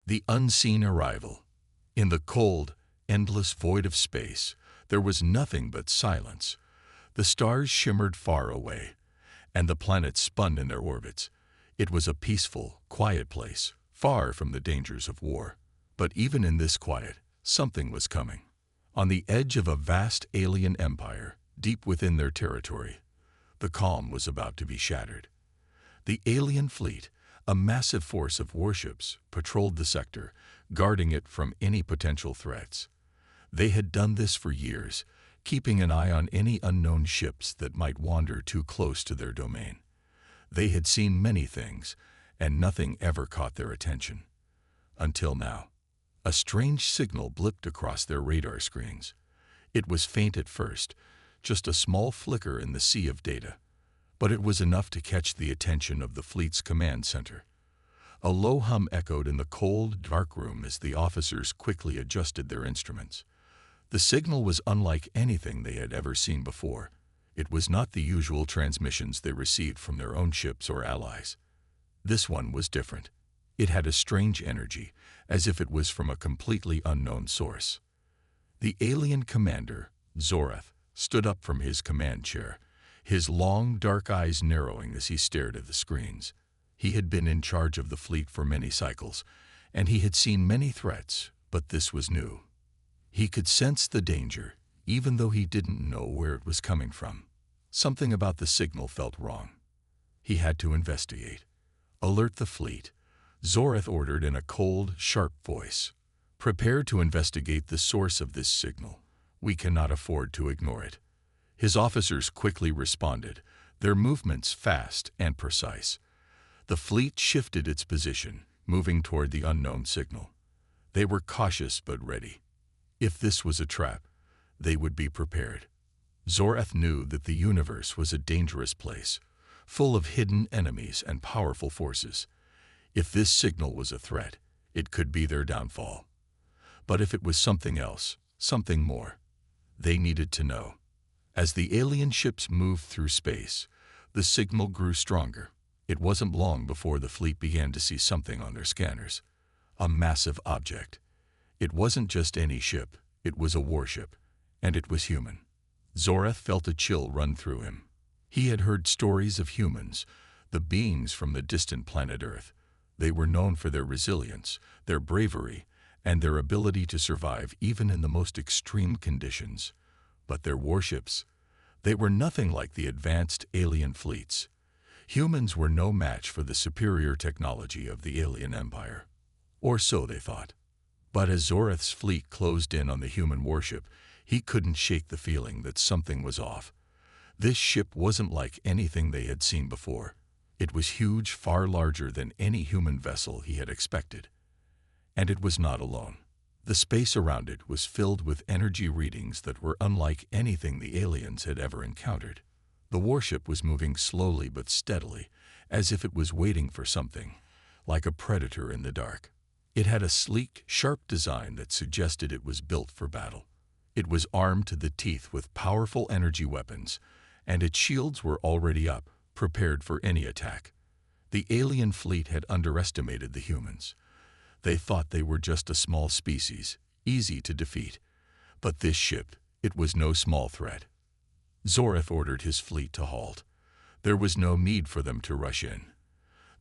The unseen arrival. In the cold, endless void of space, there was nothing but silence. The stars shimmered far away, and the planets spun in their orbits. It was a peaceful, quiet place, far from the dangers of war. But even in this quiet, something was coming. On the edge of a vast alien empire, deep within their territory, the calm was about to be shattered. The alien fleet, a massive force of warships, patrolled the sector, guarding it from any potential threats. They had done this for years, keeping an eye on any unknown ships that might wander too close to their domain. They had seen many things, and nothing ever caught their attention. Until now. A strange signal blipped across their radar screens. It was faint at first, just a small flicker in the sea of data, but it was enough to catch the attention of the fleet's command center. A low hum echoed in the cold, dark room as the officers quickly adjusted their instruments. The signal was unlike anything they had ever seen before. It was not the usual transmissions they received from their own ships or allies. This one was different. It had a strange energy, as if it was from a completely unknown source. The alien commander, Zorath, stood up from his command chair, his long, dark eyes narrowing as he stared at the screens. He had been in charge of the fleet for many cycles, and he had seen many threats, but this was new. He could sense the danger, even though he didn't know where it was coming from. Something about the signal felt wrong. He had to investigate. Alert the fleet, Zorath ordered in a cold, sharp voice. Prepare to investigate the source of this signal. We cannot afford to ignore it. His officers quickly responded, their movements fast and precise. The fleet shifted its position, moving toward the unknown signal. They were cautious but ready. If this was a trap, they would be prepared. Zorath knew that the universe was a dangerous place, full of hidden enemies and powerful forces. If this signal was a threat, it could be their downfall. But if it was something else, something more, they needed to know. As the alien ships moved through space, the signal grew stronger. It wasn't long before the fleet began to see something on their scanners. A massive object. It wasn't just any ship, it was a warship, and it was human. Zorath felt a chill run through him. He had heard stories of humans, the beings from the distant planet Earth. They were known for their resilience, their bravery, and their ability to survive even in the most extreme conditions. But their warships, they were nothing like the advanced alien fleets. Humans were no match for the superior technology of the alien empire. Or so they thought. But as Zorath's fleet closed in on the human warship, he couldn't shake the feeling that something was off. This ship wasn't like anything they had seen before. It was huge, far larger than any human vessel he had expected. And it was not alone. The space around it was filled with energy readings that were unlike anything the aliens had ever encountered. The warship was moving slowly but steadily, as if it was waiting for something, like a predator in the dark. It had a sleek, sharp design that suggested it was built for battle. It was armed to the teeth with powerful energy weapons, and its shields were already up, prepared for any attack. The alien fleet had underestimated the humans. They thought they were just a small species, easy to defeat. But this ship, it was no small threat. Zorath ordered his fleet to halt. There was no need for them to rush in.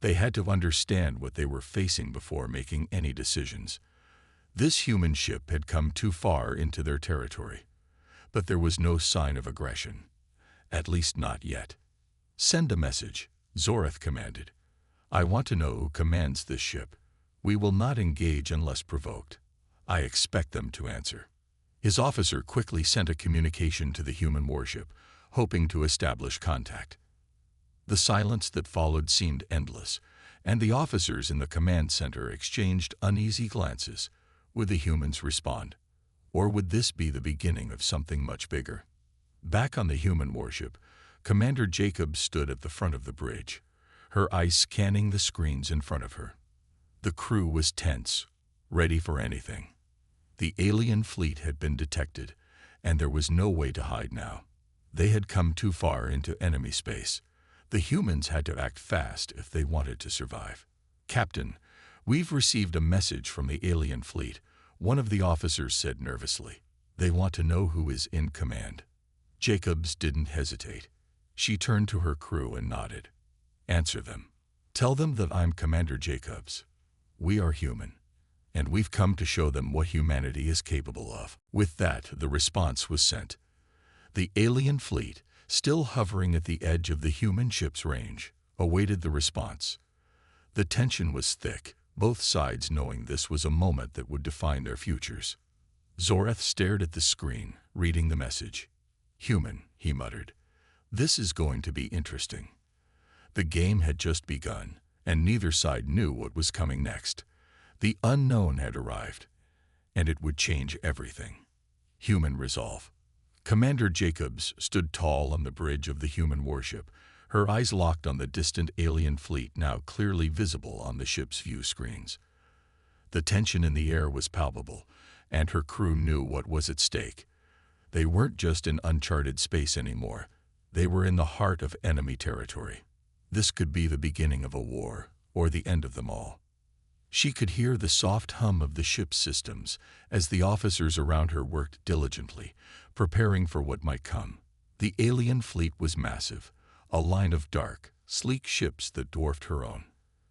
They had to understand what they were facing before making any decisions. This human ship had come too far into their territory. But there was no sign of aggression. At least not yet. Send a message, Zorath commanded. I want to know who commands this ship. We will not engage unless provoked. I expect them to answer. His officer quickly sent a communication to the human warship, hoping to establish contact. The silence that followed seemed endless, and the officers in the command center exchanged uneasy glances. Would the humans respond? Or would this be the beginning of something much bigger? Back on the human warship, Commander Jacob stood at the front of the bridge, her eyes scanning the screens in front of her. The crew was tense, ready for anything. The alien fleet had been detected, and there was no way to hide now. They had come too far into enemy space. The humans had to act fast if they wanted to survive. Captain, "We've received a message from the alien fleet," one of the officers said nervously. "They want to know who is in command." Jacobs didn't hesitate. She turned to her crew and nodded. "Answer them. Tell them that I'm Commander Jacobs. We are human, and we've come to show them what humanity is capable of." With that, the response was sent. The alien fleet, still hovering at the edge of the human ship's range, awaited the response. The tension was thick, both sides knowing this was a moment that would define their futures. Zorath stared at the screen, reading the message. "Human," he muttered. "This is going to be interesting." The game had just begun, and neither side knew what was coming next. The unknown had arrived, and it would change everything. Human resolve. Commander Jacobs stood tall on the bridge of the human warship, her eyes locked on the distant alien fleet now clearly visible on the ship's view screens. The tension in the air was palpable, and her crew knew what was at stake. They weren't just in uncharted space anymore. They were in the heart of enemy territory. This could be the beginning of a war, or the end of them all. She could hear the soft hum of the ship's systems as the officers around her worked diligently, preparing for what might come. The alien fleet was massive, a line of dark, sleek ships that dwarfed her own.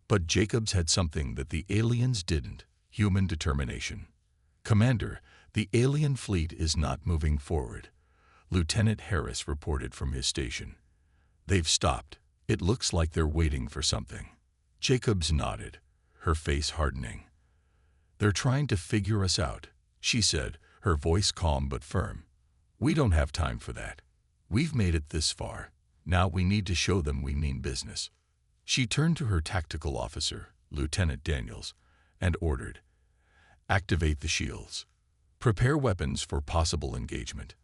But Jacobs had something that the aliens didn't: human determination. "Commander, the alien fleet is not moving forward," Lieutenant Harris reported from his station. "They've stopped. It looks like they're waiting for something." Jacobs nodded, her face hardening. "They're trying to figure us out," she said, her voice calm but firm. "We don't have time for that. We've made it this far. Now we need to show them we mean business." She turned to her tactical officer, Lieutenant Daniels, and ordered, "Activate the shields. Prepare weapons for possible engagement."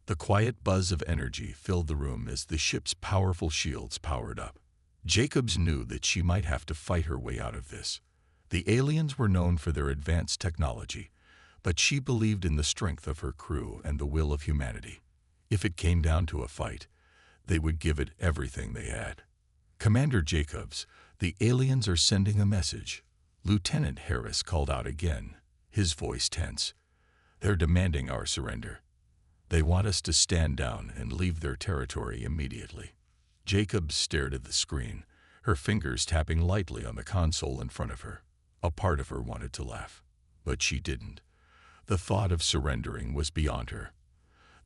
The quiet buzz of energy filled the room as the ship's powerful shields powered up. Jacobs knew that she might have to fight her way out of this. The aliens were known for their advanced technology, but she believed in the strength of her crew and the will of humanity. If it came down to a fight, they would give it everything they had. "Commander Jacobs, the aliens are sending a message," Lieutenant Harris called out again, his voice tense. "They're demanding our surrender. They want us to stand down and leave their territory immediately." Jacobs stared at the screen, her fingers tapping lightly on the console in front of her. A part of her wanted to laugh, but she didn't. The thought of surrendering was beyond her.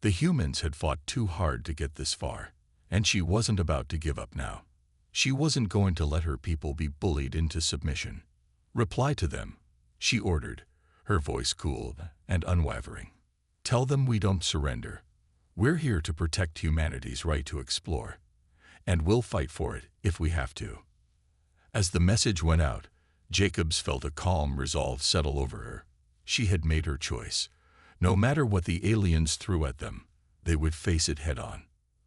The humans had fought too hard to get this far, and she wasn't about to give up now. She wasn't going to let her people be bullied into submission. "Reply to them," she ordered, her voice cool and unwavering. "Tell them we don't surrender. We're here to protect humanity's right to explore, and we'll fight for it if we have to." As the message went out, Jacobs felt a calm resolve settle over her. She had made her choice. No matter what the aliens threw at them, they would face it head-on.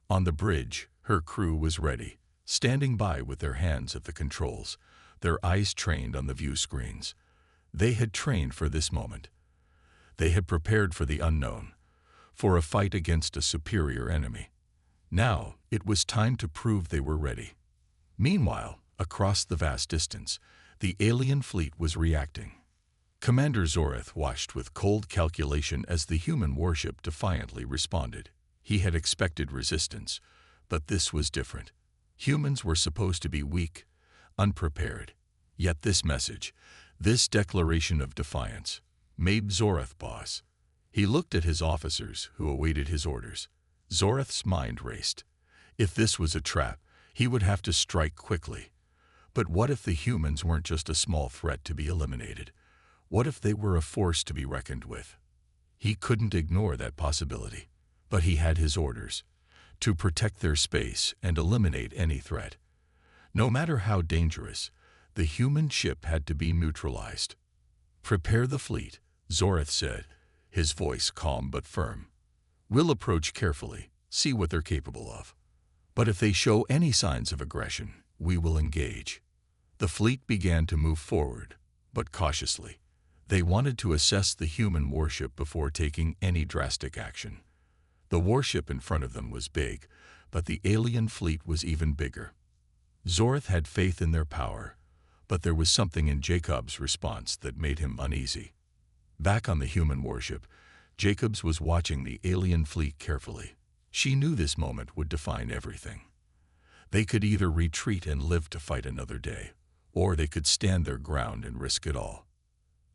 On the bridge, her crew was ready, standing by with their hands at the controls, their eyes trained on the view screens. They had trained for this moment. They had prepared for the unknown, for a fight against a superior enemy. Now, it was time to prove they were ready. Meanwhile, across the vast distance, the alien fleet was reacting. Commander Zorath watched with cold calculation as the human warship defiantly responded. He had expected resistance, but this was different. Humans were supposed to be weak, unprepared. Yet this message, this declaration of defiance, made Zorath pause. He looked at his officers, who awaited his orders. Zorath's mind raced. If this was a trap, he would have to strike quickly. But what if the humans weren't just a small threat to be eliminated? What if they were a force to be reckoned with? He couldn't ignore that possibility. But he had his orders: to protect their space and eliminate any threat. No matter how dangerous, the human ship had to be neutralized. "Prepare the fleet," Zorath said, his voice calm but firm. "We'll approach carefully, see what they're capable of. But if they show any signs of aggression, we will engage." The fleet began to move forward, but cautiously. They wanted to assess the human warship before taking any drastic action. The warship in front of them was big, but the alien fleet was even bigger. Zorath had faith in their power, But there was something in Jacob's response that made him uneasy. Back on the human warship, Jacobs was watching the alien fleet carefully. She knew this moment would define everything. They could either retreat and live to fight another day, or they could stand their ground and risk it all.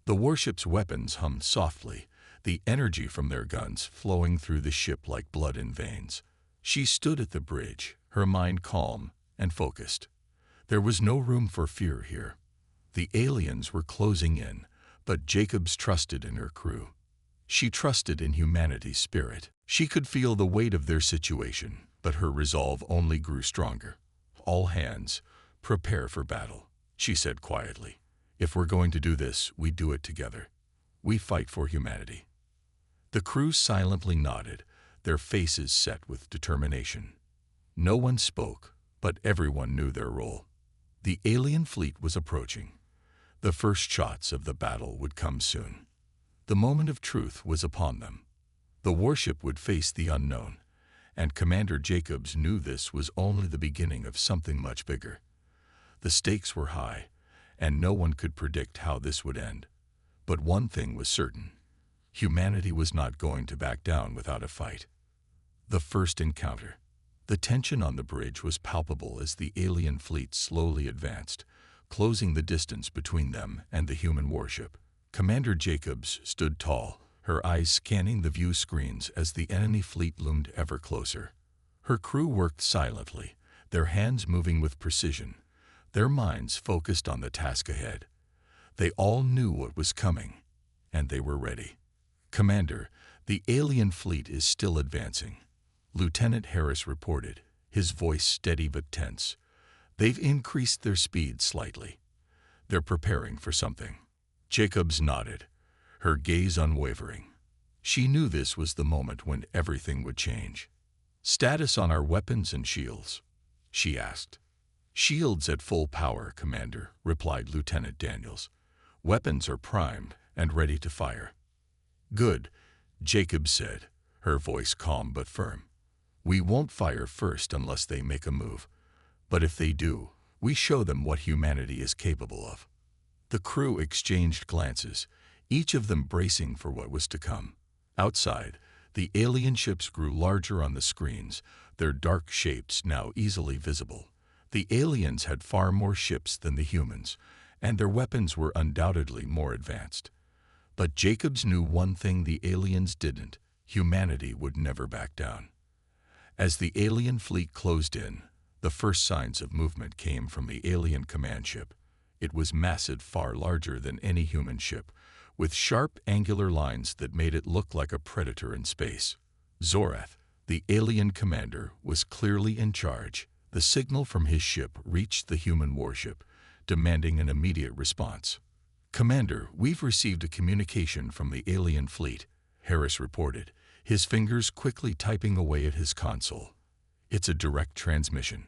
The warship's weapons hummed softly, the energy from their guns flowing through the ship like blood in veins. She stood at the bridge, her mind calm and focused. There was no room for fear here. The aliens were closing in, but Jacobs trusted in her crew. She trusted in humanity's spirit. She could feel the weight of their situation, but her resolve only grew stronger. "All hands, prepare for battle," she said quietly. "If we're going to do this, we do it together. We fight for humanity." The crew silently nodded, their faces set with determination. No one spoke, but everyone knew their role. The alien fleet was approaching. The first shots of the battle would come soon. The moment of truth was upon them. The warship would face the unknown, and Commander Jacobs knew this was only the beginning of something much bigger. The stakes were high, and no one could predict how this would end. But one thing was certain: humanity was not going to back down without a fight. The first encounter. The tension on the bridge was palpable as the alien fleet slowly advanced, closing the distance between them and the human warship. Commander Jacobs stood tall, her eyes scanning the view screens as the enemy fleet loomed ever closer. Her crew worked silently, their hands moving with precision, their minds focused on the task ahead. They all knew what was coming, and they were ready. "Commander, the alien fleet is still advancing," Lieutenant Harris reported, his voice steady but tense. "They've increased their speed slightly. They're preparing for something." Jacobs nodded, her gaze unwavering. She knew this was the moment when everything would change. "Status on our weapons and shields?" she asked. "Shields at full power, Commander," replied Lieutenant Daniels. "Weapons are primed and ready to fire." "Good," Jacobs said, her voice calm but firm. "We won't fire first unless they make a move. But if they do, we show them what humanity is capable of." The crew exchanged glances, each of them bracing for what was to come. Outside, the alien ships grew larger on the screens, their dark shapes now easily visible. The aliens had far more ships than the humans, and their weapons were undoubtedly more advanced. But Jacobs knew one thing the aliens didn't: humanity would never back down. As the alien fleet closed in, the first signs of movement came from the alien command ship. It was massive, far larger than any human ship, with sharp, angular lines that made it look like a predator in space. Zorath, the alien commander, was clearly in charge. The signal from his ship reached the human warship, demanding an immediate response. "Commander, we've received a communication from the alien fleet," Harris reported, his fingers quickly typing away at his console. "It's a direct transmission.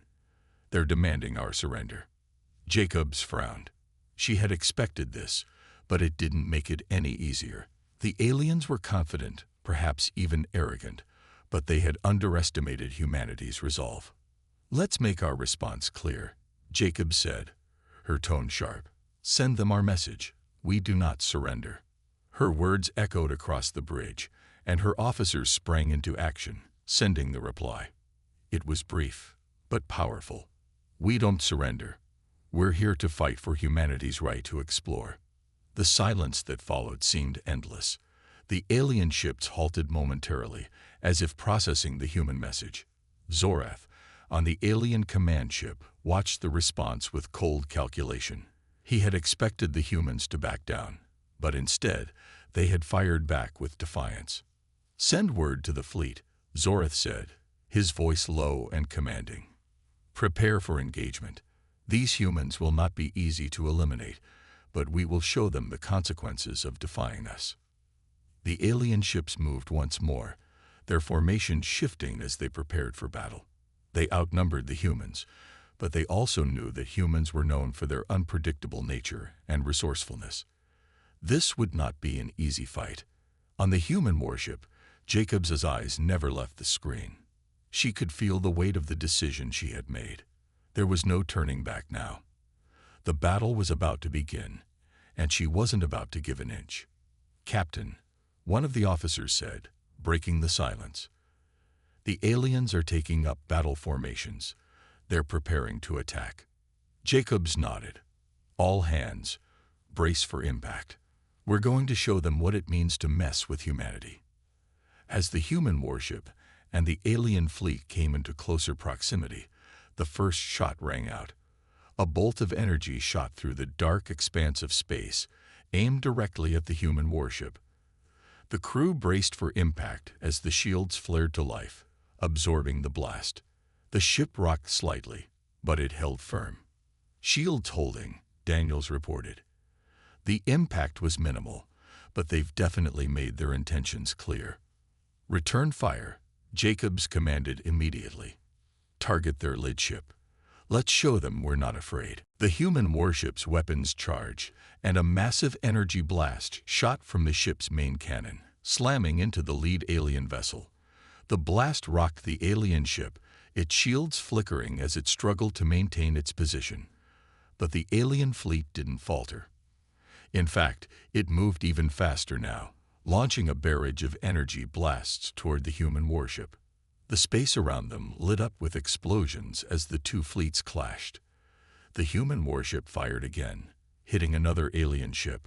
They're demanding our surrender." Jacobs frowned. She had expected this, but it didn't make it any easier. The aliens were confident, perhaps even arrogant, but they had underestimated humanity's resolve. "Let's make our response clear," Jacobs said, her tone sharp. "Send them our message. We do not surrender." Her words echoed across the bridge, and her officers sprang into action, sending the reply. It was brief, but powerful. "We don't surrender. We're here to fight for humanity's right to explore." The silence that followed seemed endless. The alien ships halted momentarily, as if processing the human message. Zorath, on the alien command ship, watched the response with cold calculation. He had expected the humans to back down, but instead, they had fired back with defiance. "Send word to the fleet," Zorath said, his voice low and commanding. "Prepare for engagement. These humans will not be easy to eliminate, but we will show them the consequences of defying us." The alien ships moved once more, their formation shifting as they prepared for battle. They outnumbered the humans, but they also knew that humans were known for their unpredictable nature and resourcefulness. This would not be an easy fight. On the human warship, Jacobs' eyes never left the screen. She could feel the weight of the decision she had made. There was no turning back now. The battle was about to begin, and she wasn't about to give an inch. "Captain," one of the officers said, breaking the silence, "the aliens are taking up battle formations. They're preparing to attack." Jacobs nodded. "All hands, brace for impact. We're going to show them what it means to mess with humanity." As the human warship and the alien fleet came into closer proximity, the first shot rang out. A bolt of energy shot through the dark expanse of space, aimed directly at the human warship. The crew braced for impact as the shields flared to life, absorbing the blast. The ship rocked slightly, but it held firm. "Shields holding," Daniels reported. "The impact was minimal, but they've definitely made their intentions clear." "Return fire," Jacobs commanded immediately. "Target their lead ship. Let's show them we're not afraid." The human warship's weapons charged, and a massive energy blast shot from the ship's main cannon, slamming into the lead alien vessel. The blast rocked the alien ship, its shields flickering as it struggled to maintain its position. But the alien fleet didn't falter. In fact, it moved even faster now, launching a barrage of energy blasts toward the human warship. The space around them lit up with explosions as the two fleets clashed. The human warship fired again, hitting another alien ship.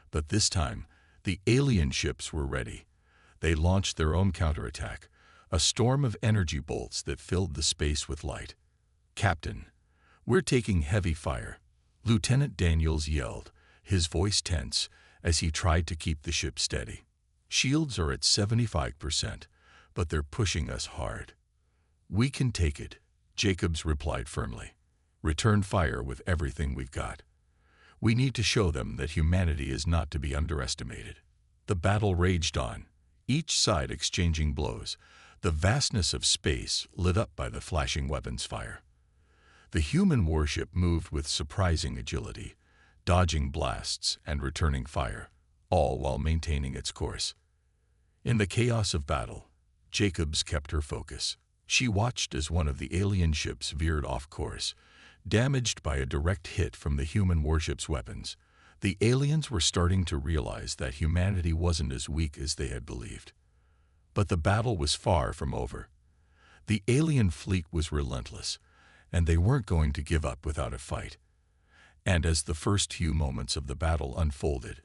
But this time, the alien ships were ready. They launched their own counterattack, a storm of energy bolts that filled the space with light. "Captain, we're taking heavy fire," Lieutenant Daniels yelled, his voice tense as he tried to keep the ship steady. "Shields are at 75%, but they're pushing us hard." "We can take it," Jacobs replied firmly. "Return fire with everything we've got. We need to show them that humanity is not to be underestimated." The battle raged on, each side exchanging blows, the vastness of space lit up by the flashing weapons fire. The human warship moved with surprising agility, dodging blasts and returning fire, all while maintaining its course. In the chaos of battle, Jacobs kept her focus. She watched as one of the alien ships veered off course, damaged by a direct hit from the human warship's weapons. The aliens were starting to realize that humanity wasn't as weak as they had believed. But the battle was far from over. The alien fleet was relentless, and they weren't going to give up without a fight. And as the first few moments of the battle unfolded,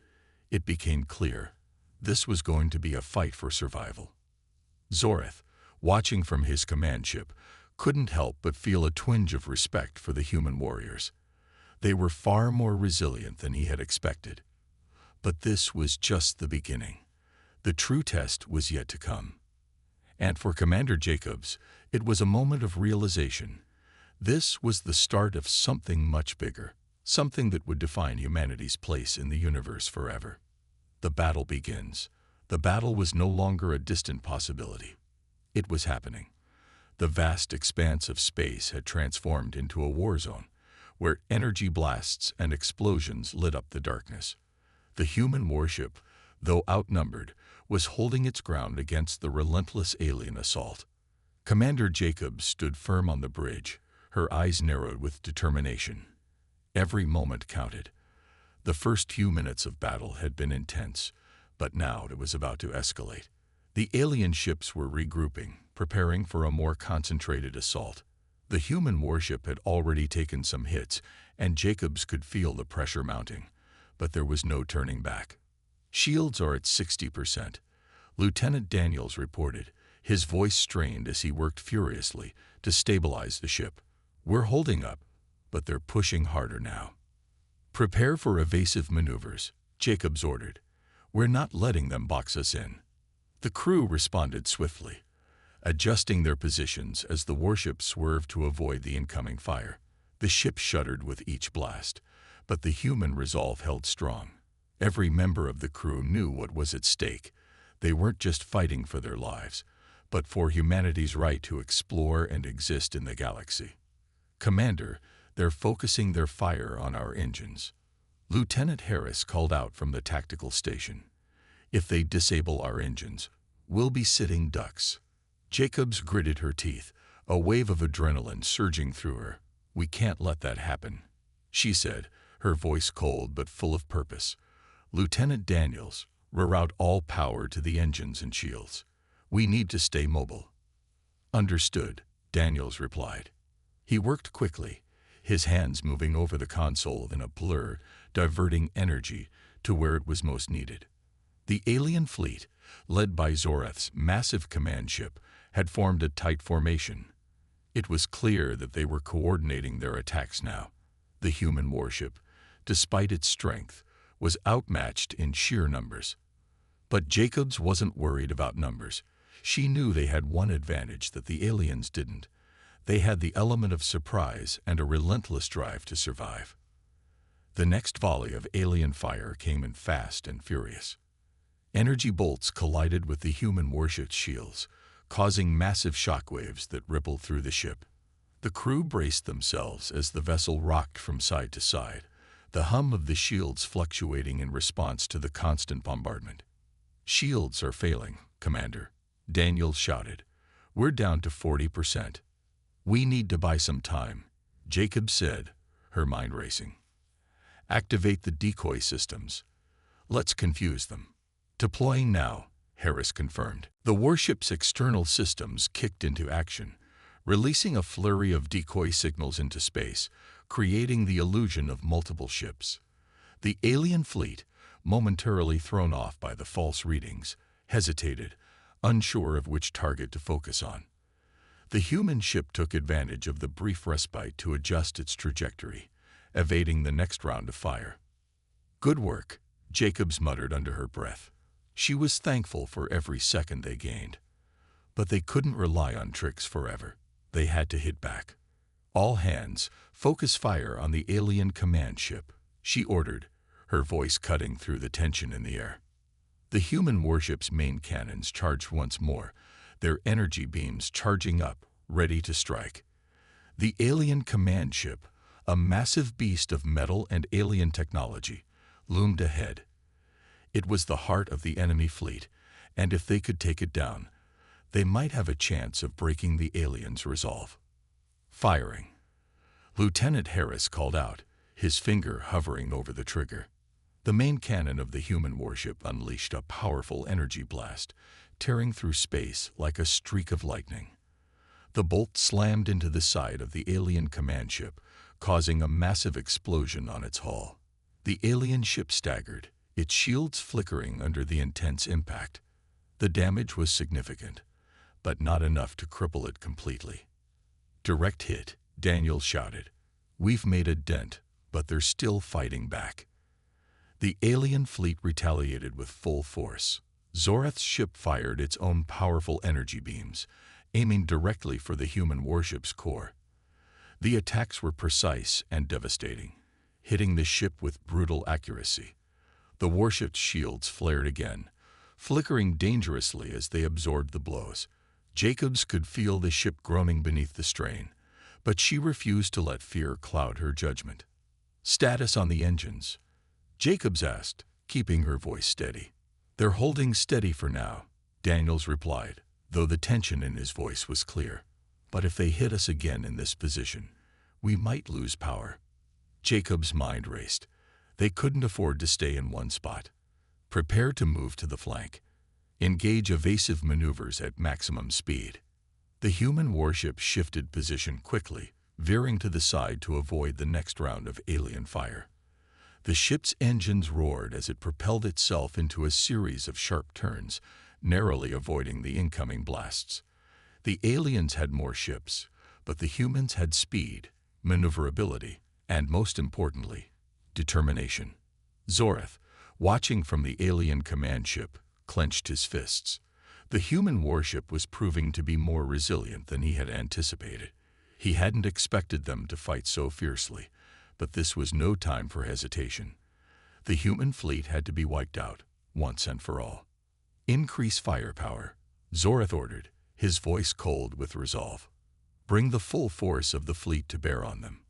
it became clear this was going to be a fight for survival. Zoreth, watching from his command ship, couldn't help but feel a twinge of respect for the human warriors. They were far more resilient than he had expected. But this was just the beginning. The true test was yet to come. And for Commander Jacobs, it was a moment of realization. This was the start of something much bigger, something that would define humanity's place in the universe forever. The battle begins. The battle was no longer a distant possibility. It was happening. The vast expanse of space had transformed into a war zone, where energy blasts and explosions lit up the darkness. The human warship, though outnumbered, was holding its ground against the relentless alien assault. Commander Jacobs stood firm on the bridge, her eyes narrowed with determination. Every moment counted. The first few minutes of battle had been intense, but now it was about to escalate. The alien ships were regrouping, preparing for a more concentrated assault. The human warship had already taken some hits, and Jacobs could feel the pressure mounting, but there was no turning back. "Shields are at 60%, Lieutenant Daniels reported, his voice strained as he worked furiously to stabilize the ship. "We're holding up, but they're pushing harder now." "Prepare for evasive maneuvers," Jacobs ordered. "We're not letting them box us in." The crew responded swiftly, adjusting their positions as the warship swerved to avoid the incoming fire. The ship shuddered with each blast, but the human resolve held strong. Every member of the crew knew what was at stake. They weren't just fighting for their lives, but for humanity's right to explore and exist in the galaxy. "Commander, they're focusing their fire on our engines," Lieutenant Harris called out from the tactical station. "If they disable our engines, we'll be sitting ducks." Jacobs gritted her teeth, a wave of adrenaline surging through her. "We can't let that happen." she said, her voice cold but full of purpose. "Lieutenant Daniels, reroute all power to the engines and shields. We need to stay mobile." "Understood," Daniels replied. He worked quickly, his hands moving over the console in a blur, diverting energy to where it was most needed. The alien fleet, led by Zorath's massive command ship, had formed a tight formation. It was clear that they were coordinating their attacks now. The human warship, despite its strength, was outmatched in sheer numbers. But Jacobs wasn't worried about numbers. She knew they had one advantage that the aliens didn't. They had the element of surprise and a relentless drive to survive. The next volley of alien fire came in fast and furious. Energy bolts collided with the human warship's shields, causing massive shockwaves that rippled through the ship. The crew braced themselves as the vessel rocked from side to side, the hum of the shields fluctuating in response to the constant bombardment. "Shields are failing, Commander," Daniels shouted. "We're down to 40%. "We need to buy some time," Jacob said, her mind racing. "Activate the decoy systems. Let's confuse them." "Deploying now," Harris confirmed. The warship's external systems kicked into action, releasing a flurry of decoy signals into space, creating the illusion of multiple ships. The alien fleet, momentarily thrown off by the false readings, hesitated, unsure of which target to focus on. The human ship took advantage of the brief respite to adjust its trajectory, evading the next round of fire. "Good work," Jacobs muttered under her breath. She was thankful for every second they gained. But they couldn't rely on tricks forever. They had to hit back. "All hands, focus fire on the alien command ship," she ordered, her voice cutting through the tension in the air. The human warship's main cannons charged once more, their energy beams charging up, ready to strike. The alien command ship, a massive beast of metal and alien technology, loomed ahead. It was the heart of the enemy fleet, and if they could take it down, they might have a chance of breaking the aliens' resolve. "Firing." Lieutenant Harris called out, his finger hovering over the trigger. The main cannon of the human warship unleashed a powerful energy blast, tearing through space like a streak of lightning. The bolt slammed into the side of the alien command ship, causing a massive explosion on its hull. The alien ship staggered, its shields flickering under the intense impact. The damage was significant, but not enough to cripple it completely. "Direct hit," Daniels shouted. "We've made a dent, but they're still fighting back." The alien fleet retaliated with full force. Zorath's ship fired its own powerful energy beams, aiming directly for the human warship's core. The attacks were precise and devastating, hitting the ship with brutal accuracy. The warship's shields flared again, flickering dangerously as they absorbed the blows. Jacobs could feel the ship groaning beneath the strain, but she refused to let fear cloud her judgment. "Status on the engines?" Jacobs asked, keeping her voice steady. "They're holding steady for now," Daniels replied, though the tension in his voice was clear. "But if they hit us again in this position, we might lose power." Jacobs' mind raced. They couldn't afford to stay in one spot. "Prepare to move to the flank. Engage evasive maneuvers at maximum speed." The human warship shifted position quickly, veering to the side to avoid the next round of alien fire. The ship's engines roared as it propelled itself into a series of sharp turns, narrowly avoiding the incoming blasts. The aliens had more ships, but the humans had speed, maneuverability, and most importantly, determination. Zorath, watching from the alien command ship, clenched his fists. The human warship was proving to be more resilient than he had anticipated. He hadn't expected them to fight so fiercely, but this was no time for hesitation. The human fleet had to be wiped out, once and for all. "Increase firepower," Zorath ordered, his voice cold with resolve. "Bring the full force of the fleet to bear on them.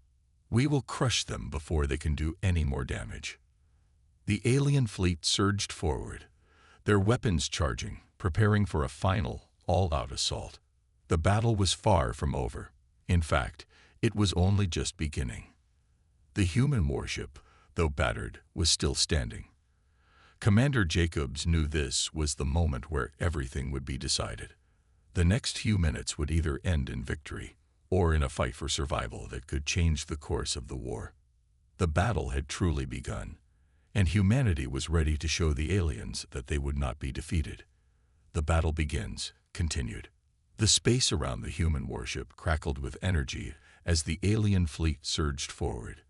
We will crush them before they can do any more damage." The alien fleet surged forward, their weapons charging, preparing for a final, all-out assault. The battle was far from over. In fact, it was only just beginning. The human warship, though battered, was still standing. Commander Jacobs knew this was the moment where everything would be decided. The next few minutes would either end in victory or in a fight for survival that could change the course of the war. The battle had truly begun, and humanity was ready to show the aliens that they would not be defeated. The battle begins, continued. The space around the human warship crackled with energy as the alien fleet surged forward,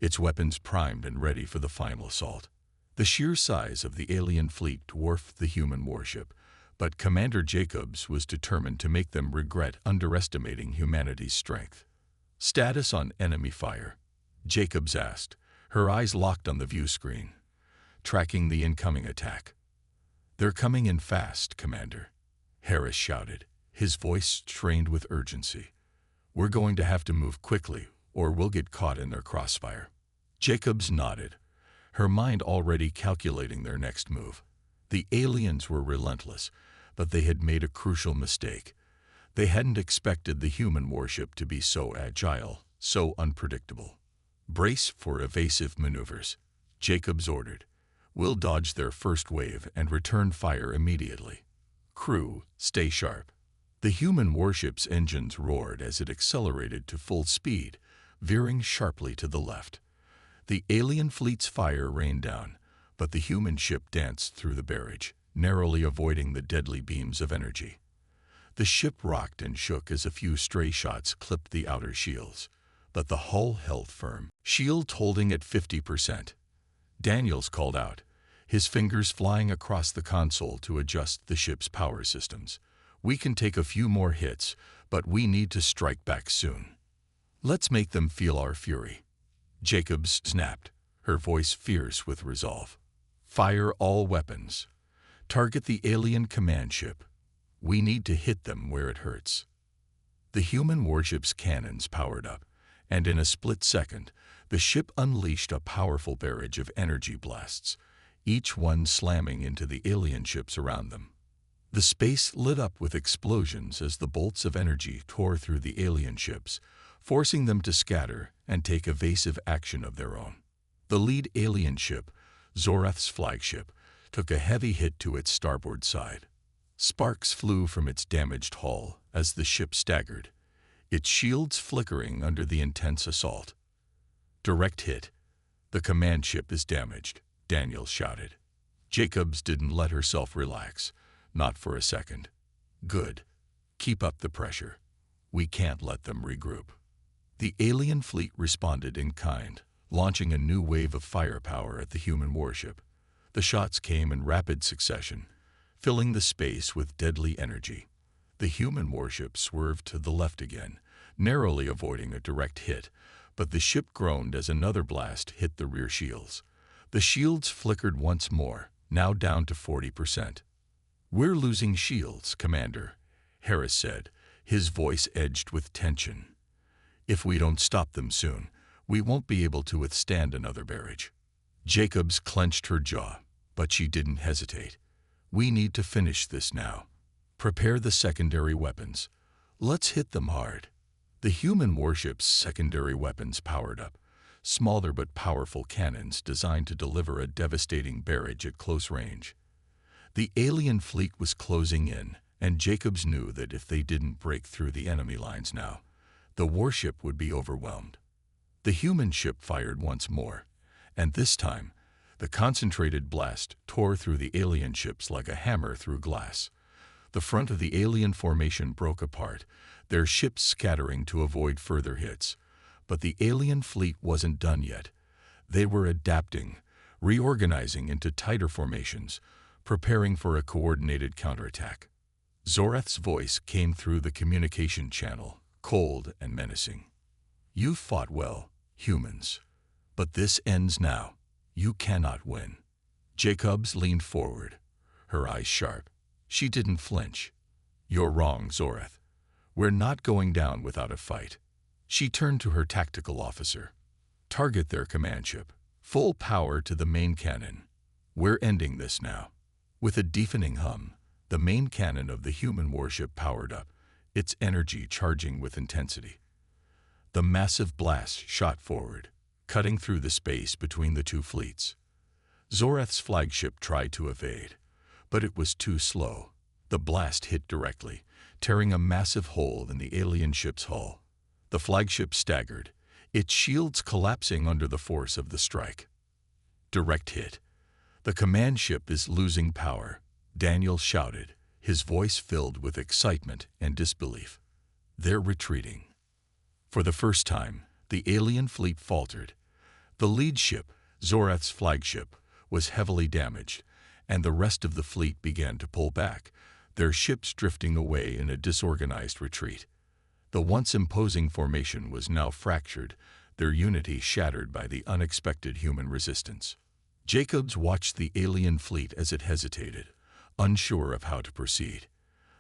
its weapons primed and ready for the final assault. The sheer size of the alien fleet dwarfed the human warship, but Commander Jacobs was determined to make them regret underestimating humanity's strength. "Status on enemy fire," Jacobs asked, her eyes locked on the view screen, tracking the incoming attack. "They're coming in fast, Commander," Harris shouted, his voice strained with urgency. "We're going to have to move quickly, or we'll get caught in their crossfire." Jacobs nodded, her mind already calculating their next move. The aliens were relentless, but they had made a crucial mistake. They hadn't expected the human warship to be so agile, so unpredictable. "Brace for evasive maneuvers," Jacobs ordered. "We'll dodge their first wave and return fire immediately. Crew, stay sharp." The human warship's engines roared as it accelerated to full speed, veering sharply to the left. The alien fleet's fire rained down, but the human ship danced through the barrage, narrowly avoiding the deadly beams of energy. The ship rocked and shook as a few stray shots clipped the outer shields, but the hull held firm, shield holding at 50%. Daniels called out, his fingers flying across the console to adjust the ship's power systems. "We can take a few more hits, but we need to strike back soon. Let's make them feel our fury." Jacobs snapped, her voice fierce with resolve. "Fire all weapons. Target the alien command ship. We need to hit them where it hurts." The human warship's cannons powered up, and in a split second, the ship unleashed a powerful barrage of energy blasts, each one slamming into the alien ships around them. The space lit up with explosions as the bolts of energy tore through the alien ships, forcing them to scatter and take evasive action of their own. The lead alien ship, Zorath's flagship, took a heavy hit to its starboard side. Sparks flew from its damaged hull as the ship staggered, its shields flickering under the intense assault. "Direct hit. The command ship is damaged," Daniels shouted. Jacobs didn't let herself relax, not for a second. "Good. Keep up the pressure. We can't let them regroup." The alien fleet responded in kind, launching a new wave of firepower at the human warship. The shots came in rapid succession, filling the space with deadly energy. The human warship swerved to the left again, narrowly avoiding a direct hit, but the ship groaned as another blast hit the rear shields. The shields flickered once more, now down to 40%. "We're losing shields, Commander," Harris said, his voice edged with tension. "If we don't stop them soon, we won't be able to withstand another barrage." Jacobs clenched her jaw, but she didn't hesitate. "We need to finish this now. Prepare the secondary weapons. Let's hit them hard." The human warship's secondary weapons powered up, smaller but powerful cannons designed to deliver a devastating barrage at close range. The alien fleet was closing in, and Jacobs knew that if they didn't break through the enemy lines now, the warship would be overwhelmed. The human ship fired once more, and this time, the concentrated blast tore through the alien ships like a hammer through glass. The front of the alien formation broke apart, their ships scattering to avoid further hits. But the alien fleet wasn't done yet. They were adapting, reorganizing into tighter formations, preparing for a coordinated counterattack. Zorath's voice came through the communication channel, cold and menacing. "You fought well, humans. But this ends now. You cannot win." Jacobs leaned forward, her eyes sharp. She didn't flinch. "You're wrong, Zorath. We're not going down without a fight." She turned to her tactical officer. "Target their command ship. Full power to the main cannon. We're ending this now." With a deafening hum, the main cannon of the human warship powered up, its energy charging with intensity. The massive blast shot forward, cutting through the space between the two fleets. Zorath's flagship tried to evade, but it was too slow. The blast hit directly, tearing a massive hole in the alien ship's hull. The flagship staggered, its shields collapsing under the force of the strike. Direct hit. The command ship is losing power, Daniel shouted, his voice filled with excitement and disbelief. They're retreating. For the first time, the alien fleet faltered. The lead ship, Zorath's flagship, was heavily damaged, and the rest of the fleet began to pull back, their ships drifting away in a disorganized retreat. The once imposing formation was now fractured, their unity shattered by the unexpected human resistance. Jacobs watched the alien fleet as it hesitated, unsure of how to proceed.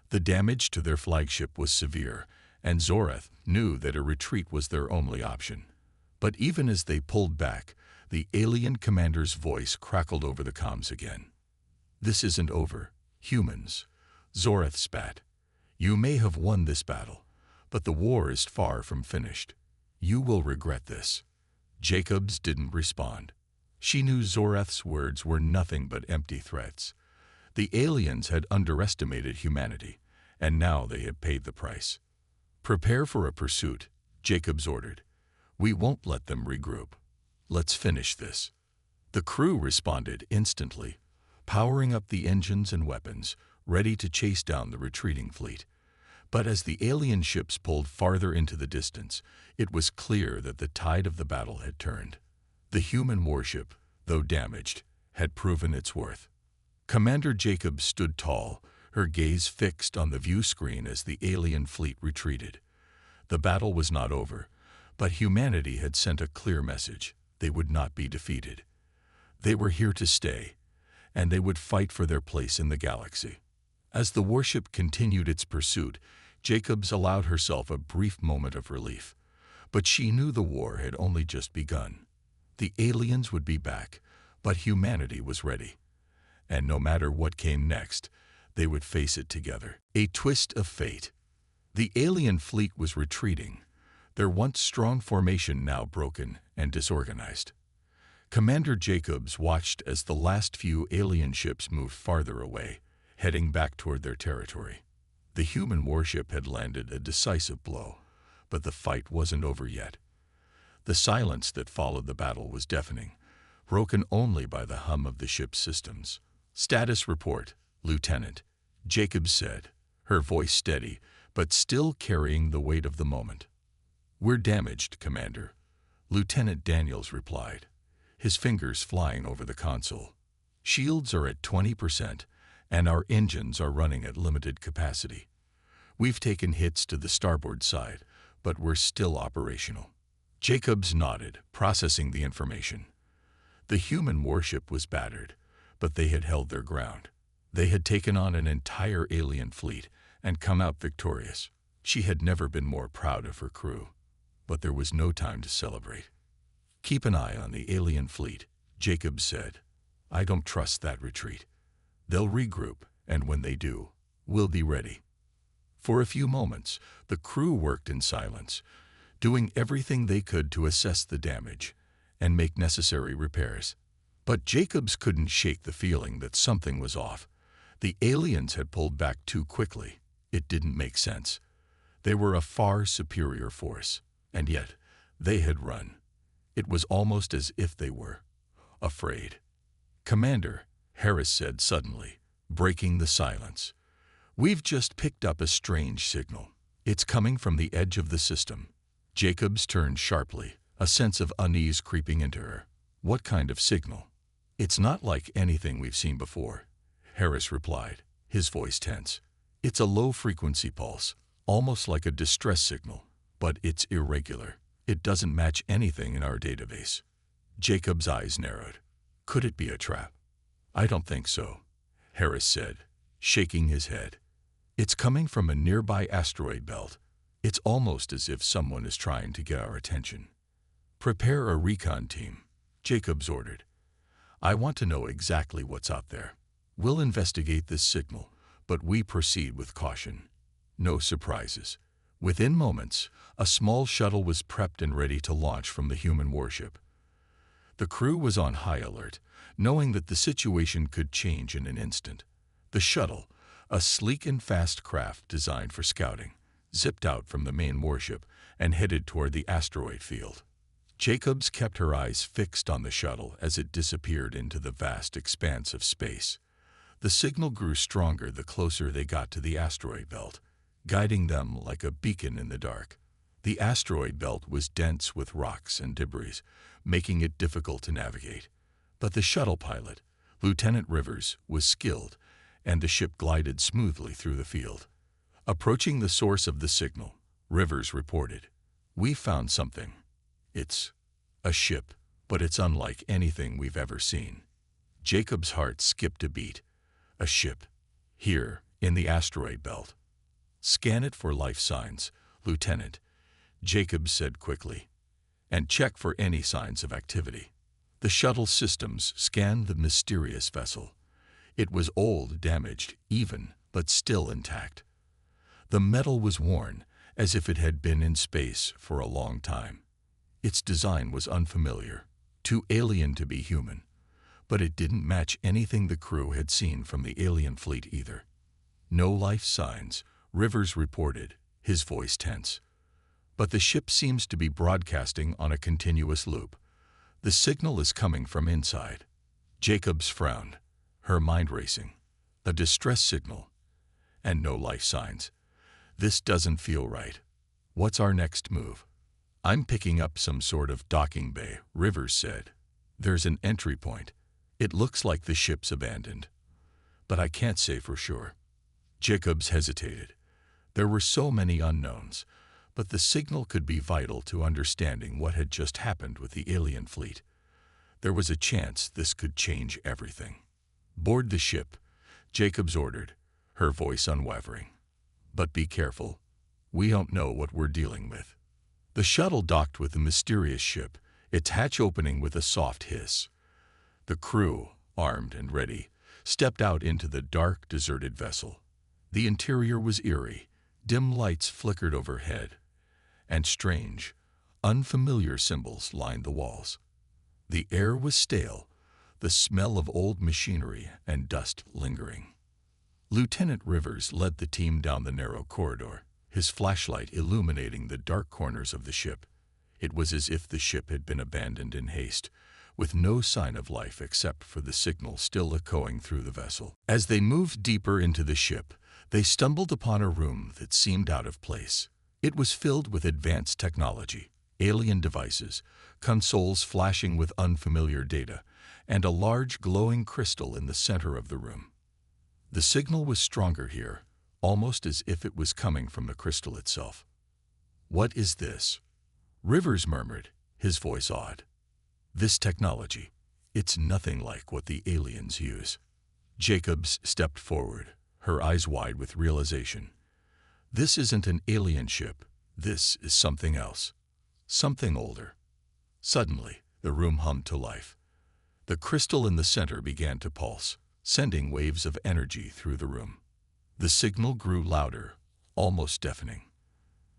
The damage to their flagship was severe, and Zorath knew that a retreat was their only option. But even as they pulled back, the alien commander's voice crackled over the comms again. "This isn't over, humans," Zorath spat. "You may have won this battle, but the war is far from finished. You will regret this." Jacobs didn't respond. She knew Zorath's words were nothing but empty threats. The aliens had underestimated humanity, and now they had paid the price. "Prepare for a pursuit," Jacobs ordered. "We won't let them regroup. Let's finish this." The crew responded instantly, powering up the engines and weapons, ready to chase down the retreating fleet. But as the alien ships pulled farther into the distance, it was clear that the tide of the battle had turned. The human warship, though damaged, had proven its worth. Commander Jacobs stood tall, her gaze fixed on the view screen as the alien fleet retreated. The battle was not over, but humanity had sent a clear message: they would not be defeated. They were here to stay, and they would fight for their place in the galaxy. As the warship continued its pursuit, Jacobs allowed herself a brief moment of relief. But she knew the war had only just begun. The aliens would be back, but humanity was ready. And no matter what came next, they would face it together. A twist of fate. The alien fleet was retreating, their once strong formation now broken and disorganized. Commander Jacobs watched as the last few alien ships moved farther away, heading back toward their territory. The human warship had landed a decisive blow, but the fight wasn't over yet. The silence that followed the battle was deafening, broken only by the hum of the ship's systems. "Status report, Lieutenant," Jacobs said, her voice steady, but still carrying the weight of the moment. "We're damaged, Commander," Lieutenant Daniels replied, his fingers flying over the console. "Shields are at 20%, and our engines are running at limited capacity. We've taken hits to the starboard side, but we're still operational." Jacobs nodded, processing the information. The human warship was battered, but they had held their ground. They had taken on an entire alien fleet and come out victorious. She had never been more proud of her crew. But there was no time to celebrate. "Keep an eye on the alien fleet," Jacobs said. "I don't trust that retreat. They'll regroup, and when they do, we'll be ready." For a few moments, the crew worked in silence, doing everything they could to assess the damage and make necessary repairs. But Jacobs couldn't shake the feeling that something was off. The aliens had pulled back too quickly. It didn't make sense. They were a far superior force, and yet they had run. It was almost as if they were afraid. "Commander," Harris said suddenly, breaking the silence, "we've just picked up a strange signal. It's coming from the edge of the system." Jacobs turned sharply, a sense of unease creeping into her. "What kind of signal?" "It's not like anything we've seen before," Harris replied, his voice tense. "It's a low-frequency pulse, almost like a distress signal, but it's irregular. It doesn't match anything in our database." Jacob's eyes narrowed. "Could it be a trap?" "I don't think so," Harris said, shaking his head. "It's coming from a nearby asteroid belt. It's almost as if someone is trying to get our attention." "Prepare a recon team," Jacobs ordered. "I want to know exactly what's out there. We'll investigate this signal, but we proceed with caution. No surprises." Within moments, a small shuttle was prepped and ready to launch from the human warship. The crew was on high alert, knowing that the situation could change in an instant. The shuttle, a sleek and fast craft designed for scouting, zipped out from the main warship and headed toward the asteroid field. Jacobs kept her eyes fixed on the shuttle as it disappeared into the vast expanse of space. The signal grew stronger the closer they got to the asteroid belt, guiding them like a beacon in the dark. The asteroid belt was dense with rocks and debris, making it difficult to navigate. But the shuttle pilot, Lieutenant Rivers, was skilled, and the ship glided smoothly through the field. Approaching the source of the signal, Rivers reported, "We found something. It's a ship, but it's unlike anything we've ever seen." Jacob's heart skipped a beat. A ship, here, in the asteroid belt. "Scan it for life signs, Lieutenant," Jacobs said quickly, "and check for any signs of activity." The shuttle systems scanned the mysterious vessel. It was old, damaged, even, but still intact. The metal was worn, as if it had been in space for a long time. Its design was unfamiliar, too alien to be human, but it didn't match anything the crew had seen from the alien fleet either. "No life signs," Rivers reported, his voice tense. "But the ship seems to be broadcasting on a continuous loop. The signal is coming from inside." Jacobs frowned, her mind racing. A distress signal, and no life signs. "This doesn't feel right. What's our next move?" "I'm picking up some sort of docking bay," Rivers said. "There's an entry point. It looks like the ship's abandoned, but I can't say for sure." Jacobs hesitated. There were so many unknowns, but the signal could be vital to understanding what had just happened with the alien fleet. There was a chance this could change everything. "Board the ship," Jacobs ordered, her voice unwavering. "But be careful. We don't know what we're dealing with." The shuttle docked with the mysterious ship, its hatch opening with a soft hiss. The crew, armed and ready, stepped out into the dark, deserted vessel. The interior was eerie. Dim lights flickered overhead, and strange, unfamiliar symbols lined the walls. The air was stale, the smell of old machinery and dust lingering. Lieutenant Rivers led the team down the narrow corridor, his flashlight illuminating the dark corners of the ship. It was as if the ship had been abandoned in haste, with no sign of life except for the signal still echoing through the vessel. As they moved deeper into the ship, they stumbled upon a room that seemed out of place. It was filled with advanced technology, alien devices, consoles flashing with unfamiliar data, and a large glowing crystal in the center of the room. The signal was stronger here, almost as if it was coming from the crystal itself. "What is this?" Rivers murmured, his voice awed. "This technology, it's nothing like what the aliens use." Jacobs stepped forward, her eyes wide with realization. "This isn't an alien ship. This is something else. Something older." Suddenly, the room hummed to life. The crystal in the center began to pulse, sending waves of energy through the room. The signal grew louder, almost deafening.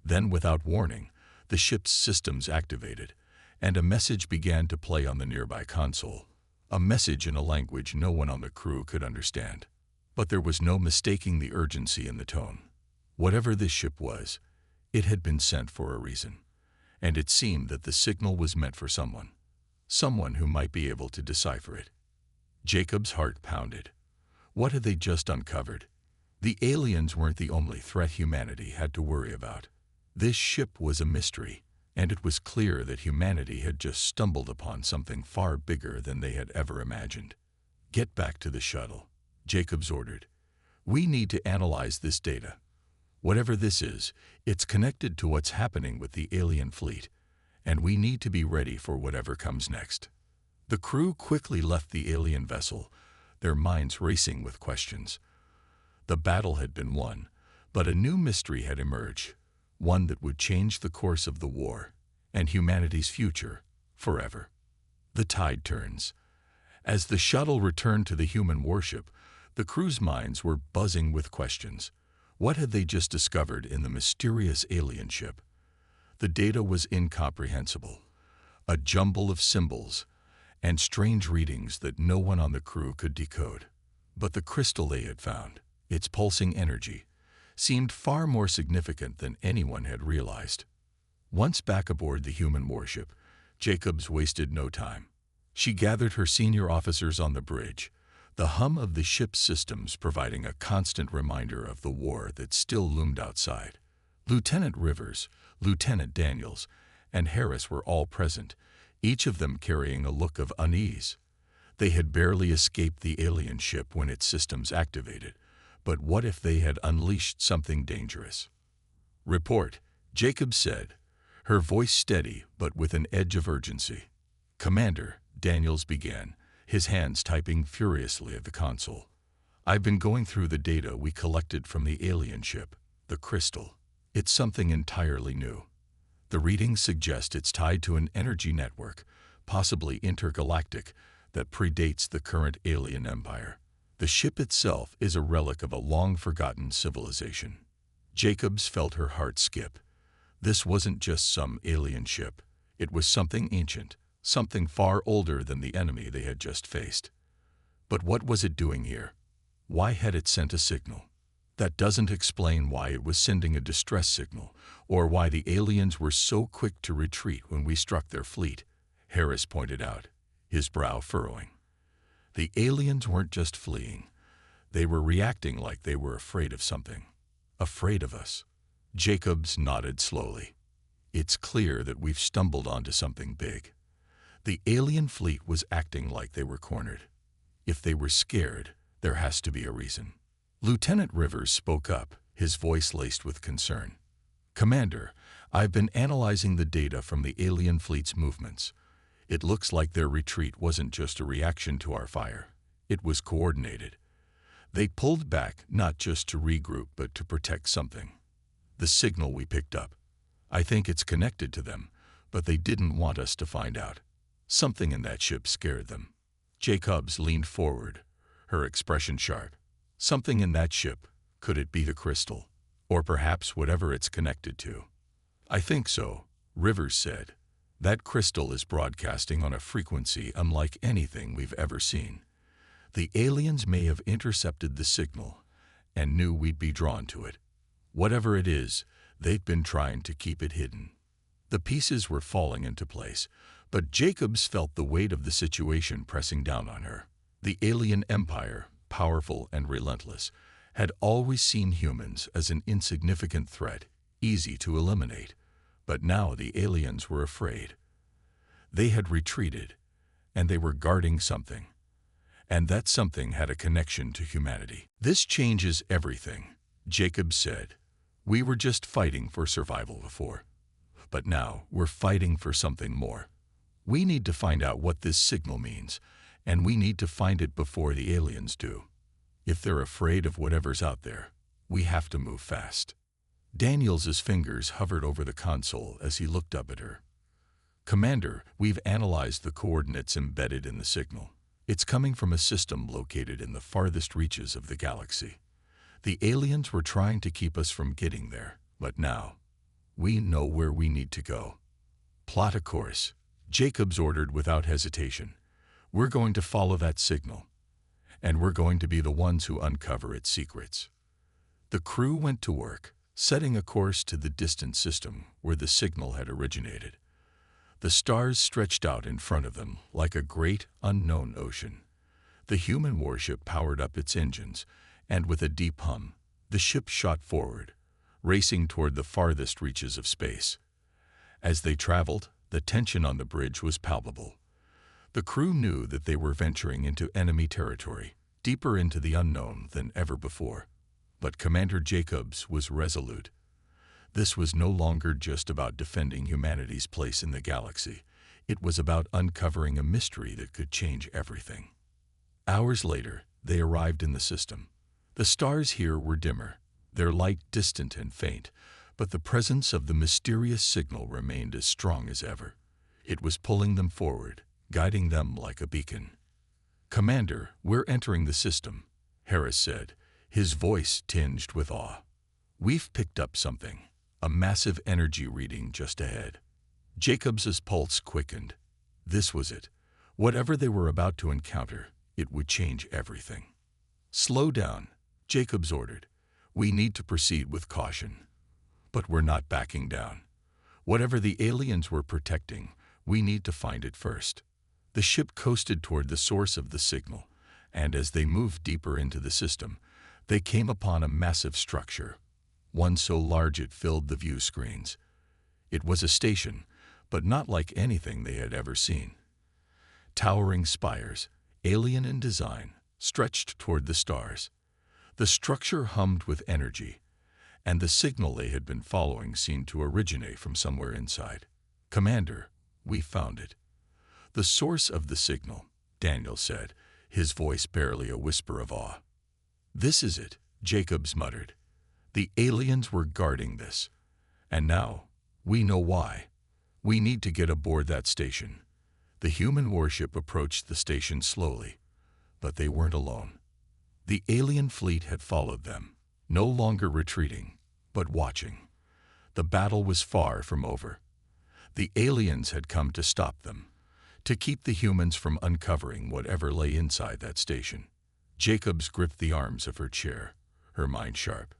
Then, without warning, the ship's systems activated, and a message began to play on the nearby console. A message in a language no one on the crew could understand. But there was no mistaking the urgency in the tone. Whatever this ship was, it had been sent for a reason, and it seemed that the signal was meant for someone who might be able to decipher it. Jacob's heart pounded. What had they just uncovered? The aliens weren't the only threat humanity had to worry about. This ship was a mystery, and it was clear that humanity had just stumbled upon something far bigger than they had ever imagined. "Get back to the shuttle," Jacobs ordered. "We need to analyze this data. Whatever this is, it's connected to what's happening with the alien fleet, and we need to be ready for whatever comes next." The crew quickly left the alien vessel, their minds racing with questions. The battle had been won, but a new mystery had emerged, one that would change the course of the war and humanity's future forever. The tide turns. As the shuttle returned to the human warship, the crew's minds were buzzing with questions. What had they just discovered in the mysterious alien ship? The data was incomprehensible, a jumble of symbols, and strange readings that no one on the crew could decode. But the crystal they had found, its pulsing energy, seemed far more significant than anyone had realized. Once back aboard the human warship, Jacobs wasted no time. She gathered her senior officers on the bridge, the hum of the ship's systems providing a constant reminder of the war that still loomed outside. Lieutenant Rivers, Lieutenant Daniels, and Harris were all present, each of them carrying a look of unease. They had barely escaped the alien ship when its systems activated, but what if they had unleashed something dangerous? "Report," Jacobs said, her voice steady but with an edge of urgency. "Commander," Daniels began, his hands typing furiously at the console. "I've been going through the data we collected from the alien ship, the Crystal. It's something entirely new. The readings suggest it's tied to an energy network, possibly intergalactic, that predates the current alien empire. The ship itself is a relic of a long-forgotten civilization." Jacobs felt her heart skip. This wasn't just some alien ship. It was something ancient, something far older than the enemy they had just faced. But what was it doing here? Why had it sent a signal? That doesn't explain why it was sending a distress signal, or why the aliens were so quick to retreat when we struck their fleet, Harris pointed out, his brow furrowing. The aliens weren't just fleeing. They were reacting like they were afraid of something. Afraid of us. Jacobs nodded slowly. "It's clear that we've stumbled onto something big. The alien fleet was acting like they were cornered. If they were scared, there has to be a reason." Lieutenant Rivers spoke up, his voice laced with concern. "Commander, I've been analyzing the data from the alien fleet's movements. It looks like their retreat wasn't just a reaction to our fire. It was coordinated. They pulled back not just to regroup but to protect something. The signal we picked up. I think it's connected to them, but they didn't want us to find out. Something in that ship scared them." Jacobs leaned forward, her expression sharp. "Something in that ship. Could it be the Crystal? Or perhaps whatever it's connected to?" "I think so," Rivers said. "That crystal is broadcasting on a frequency unlike anything we've ever seen. The aliens may have intercepted the signal and knew we'd be drawn to it. Whatever it is, they've been trying to keep it hidden." The pieces were falling into place, but Jacobs felt the weight of the situation pressing down on her. The alien empire, powerful and relentless, had always seen humans as an insignificant threat, easy to eliminate. But now the aliens were afraid. They had retreated, and they were guarding something. And that something had a connection to humanity. "This changes everything," Jacobs said. "We were just fighting for survival before. But now we're fighting for something more. We need to find out what this signal means, and we need to find it before the aliens do. If they're afraid of whatever's out there, we have to move fast." Daniels's fingers hovered over the console as he looked up at her. "Commander, we've analyzed the coordinates embedded in the signal. It's coming from a system located in the farthest reaches of the galaxy. The aliens were trying to keep us from getting there, but now we know where we need to go. Plot a course," Jacobs ordered without hesitation. "We're going to follow that signal, and we're going to be the ones who uncover its secrets." The crew went to work, setting a course to the distant system where the signal had originated. The stars stretched out in front of them like a great, unknown ocean. The human warship powered up its engines, and with a deep hum, the ship shot forward, racing toward the farthest reaches of space. As they traveled, the tension on the bridge was palpable. The crew knew that they were venturing into enemy territory, deeper into the unknown than ever before. But Commander Jacobs was resolute. This was no longer just about defending humanity's place in the galaxy. It was about uncovering a mystery that could change everything. Hours later, they arrived in the system. The stars here were dimmer, their light distant and faint, but the presence of the mysterious signal remained as strong as ever. It was pulling them forward, guiding them like a beacon. "Commander, we're entering the system," Harris said, his voice tinged with awe. "We've picked up something, a massive energy reading just ahead." Jacobs's pulse quickened. This was it. Whatever they were about to encounter, it would change everything. "Slow down," Jacobs ordered. "We need to proceed with caution." But we're not backing down. Whatever the aliens were protecting, we need to find it first. The ship coasted toward the source of the signal, and as they moved deeper into the system, they came upon a massive structure, one so large it filled the view screens. It was a station, but not like anything they had ever seen. Towering spires, alien in design, stretched toward the stars. The structure hummed with energy, and the signal they had been following seemed to originate from somewhere inside. "Commander, we found it." "The source of the signal," Daniel said, his voice barely a whisper of awe. "This is it," Jacobs muttered. "The aliens were guarding this. And now, we know why. We need to get aboard that station." The human warship approached the station slowly, but they weren't alone. The alien fleet had followed them, no longer retreating, but watching. The battle was far from over. The aliens had come to stop them, to keep the humans from uncovering whatever lay inside that station. Jacobs gripped the arms of her chair, her mind sharp.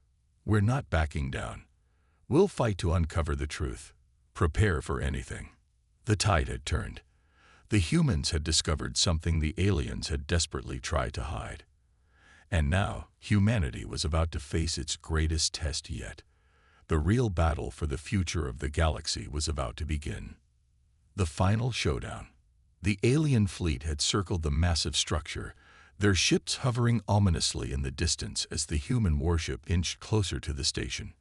"We're not backing down. We'll fight to uncover the truth. Prepare for anything." The tide had turned. The humans had discovered something the aliens had desperately tried to hide. And now, humanity was about to face its greatest test yet. The real battle for the future of the galaxy was about to begin. The final showdown. The alien fleet had circled the massive structure, their ships hovering ominously in the distance as the human warship inched closer to the station.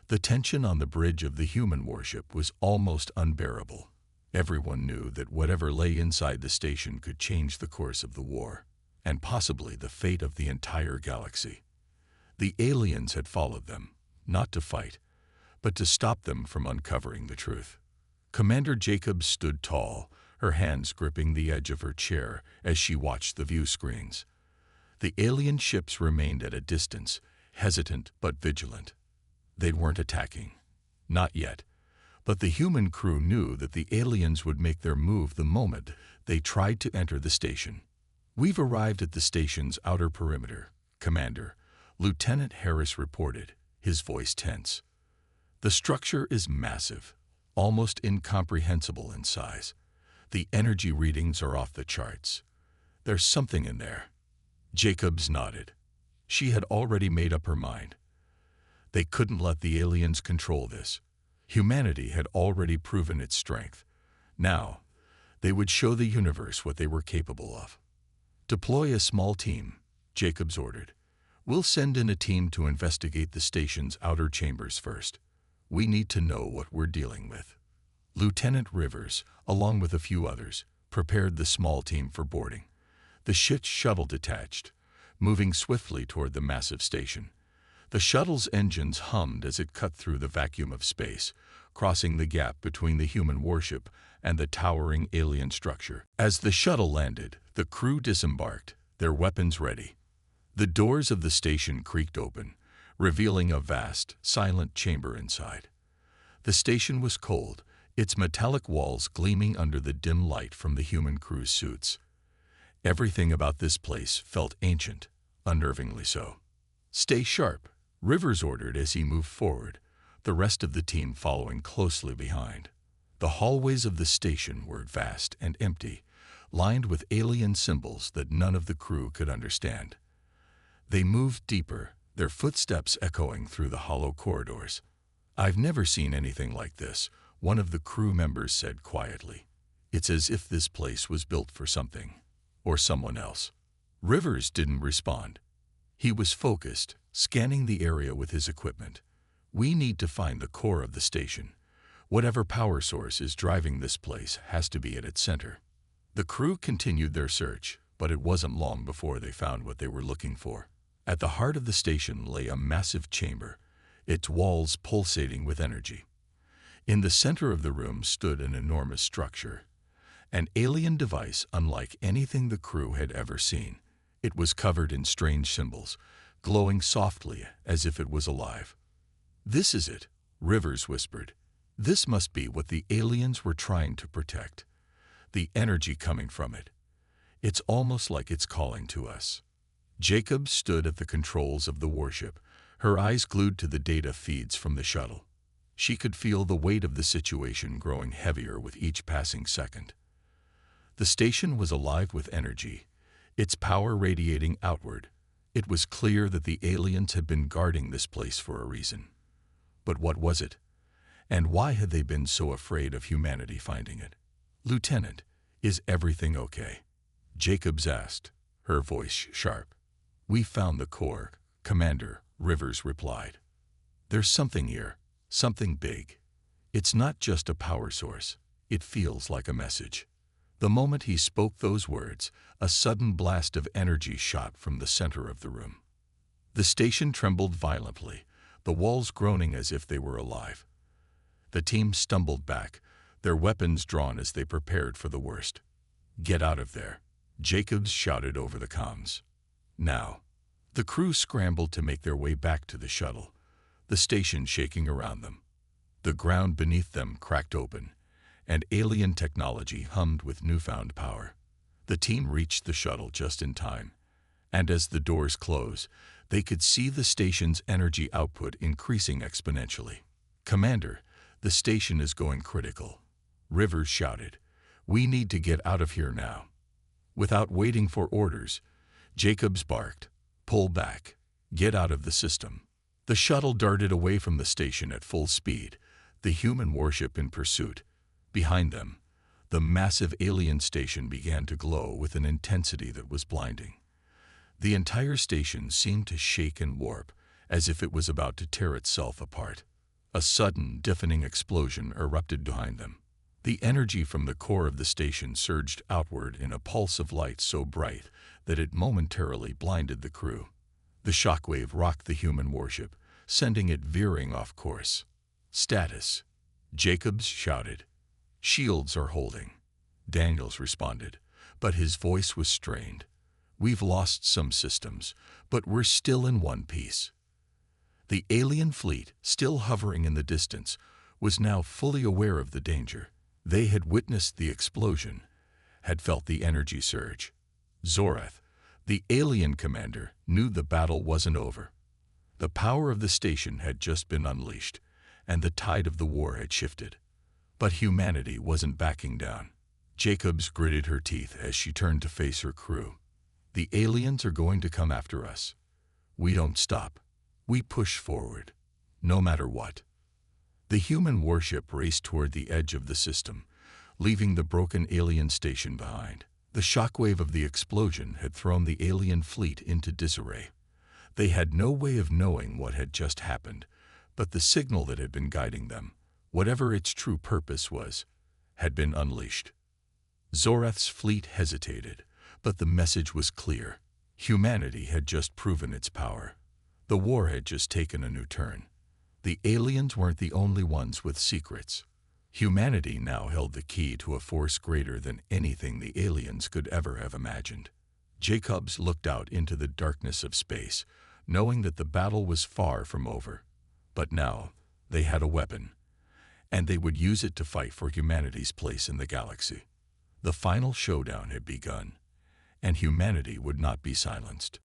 The tension on the bridge of the human warship was almost unbearable. Everyone knew that whatever lay inside the station could change the course of the war, and possibly the fate of the entire galaxy. The aliens had followed them, not to fight, but to stop them from uncovering the truth. Commander Jacobs stood tall, her hands gripping the edge of her chair as she watched the view screens. The alien ships remained at a distance, hesitant but vigilant. They weren't attacking. Not yet. But the human crew knew that the aliens would make their move the moment they tried to enter the station. "We've arrived at the station's outer perimeter, Commander," Lieutenant Harris reported, his voice tense. "The structure is massive, almost incomprehensible in size. The energy readings are off the charts. There's something in there." Jacobs nodded. She had already made up her mind. They couldn't let the aliens control this. Humanity had already proven its strength. Now, they would show the universe what they were capable of. "Deploy a small team," Jacobs ordered. "We'll send in a team to investigate the station's outer chambers first. We need to know what we're dealing with." Lieutenant Rivers, along with a few others, prepared the small team for boarding. The ship's shuttle detached, moving swiftly toward the massive station. The shuttle's engines hummed as it cut through the vacuum of space, crossing the gap between the human warship and the towering alien structure. As the shuttle landed, the crew disembarked, their weapons ready. The doors of the station creaked open, revealing a vast, silent chamber inside. The station was cold, its metallic walls gleaming under the dim light from the human crew's suits. Everything about this place felt ancient, unnervingly so. "Stay sharp," Rivers ordered as he moved forward, the rest of the team following closely behind. The hallways of the station were vast and empty, lined with alien symbols that none of the crew could understand. They moved deeper, their footsteps echoing through the hollow corridors. "I've never seen anything like this," one of the crew members said quietly. "It's as if this place was built for something, or someone else." Rivers didn't respond. He was focused, scanning the area with his equipment. "We need to find the core of the station. Whatever power source is driving this place has to be at its center." The crew continued their search, but it wasn't long before they found what they were looking for. At the heart of the station lay a massive chamber, its walls pulsating with energy. In the center of the room stood an enormous structure, an alien device unlike anything the crew had ever seen. It was covered in strange symbols, glowing softly as if it was alive. "This is it," Rivers whispered. "This must be what the aliens were trying to protect. The energy coming from it, It's almost like it's calling to us. Jacob stood at the controls of the warship, her eyes glued to the data feeds from the shuttle. She could feel the weight of the situation growing heavier with each passing second. The station was alive with energy, its power radiating outward. It was clear that the aliens had been guarding this place for a reason. But what was it? And why had they been so afraid of humanity finding it? "Lieutenant, is everything okay?" Jacobs asked, her voice sharp. "We found the core, Commander," Rivers replied. "There's something here, something big. It's not just a power source, it feels like a message." The moment he spoke those words, a sudden blast of energy shot from the center of the room. The station trembled violently, the walls groaning as if they were alive. The team stumbled back, their weapons drawn as they prepared for the worst. "Get out of there," Jacobs shouted over the comms. "Now." The crew scrambled to make their way back to the shuttle, the station shaking around them. The ground beneath them cracked open, and alien technology hummed with newfound power. The team reached the shuttle just in time, and as the doors closed, they could see the station's energy output increasing exponentially. "Commander, the station is going critical," Rivers shouted. "We need to get out of here now." Without waiting for orders, Jacobs barked, "Pull back. Get out of the system." The shuttle darted away from the station at full speed, the human warship in pursuit. Behind them, the massive alien station began to glow with an intensity that was blinding. The entire station seemed to shake and warp, as if it was about to tear itself apart. A sudden, deafening explosion erupted behind them. The energy from the core of the station surged outward in a pulse of light so bright that it momentarily blinded the crew. The shockwave rocked the human warship, sending it veering off course. "Status," Jacobs shouted. "Shields are holding," Daniels responded, but his voice was strained. "We've lost some systems, but we're still in one piece." The alien fleet, still hovering in the distance, was now fully aware of the danger. They had witnessed the explosion, had felt the energy surge. Zorath, the alien commander, knew the battle wasn't over. The power of the station had just been unleashed, and the tide of the war had shifted. But humanity wasn't backing down. Jacobs gritted her teeth as she turned to face her crew. "The aliens are going to come after us. We don't stop. We push forward, no matter what." The human warship raced toward the edge of the system, leaving the broken alien station behind. The shockwave of the explosion had thrown the alien fleet into disarray. They had no way of knowing what had just happened, but the signal that had been guiding them, whatever its true purpose was, had been unleashed. Zorath's fleet hesitated, but the message was clear. Humanity had just proven its power. The war had just taken a new turn. The aliens weren't the only ones with secrets. Humanity now held the key to a force greater than anything the aliens could ever have imagined. Jacobs looked out into the darkness of space, knowing that the battle was far from over. But now they had a weapon, and they would use it to fight for humanity's place in the galaxy. The final showdown had begun, and humanity would not be silenced.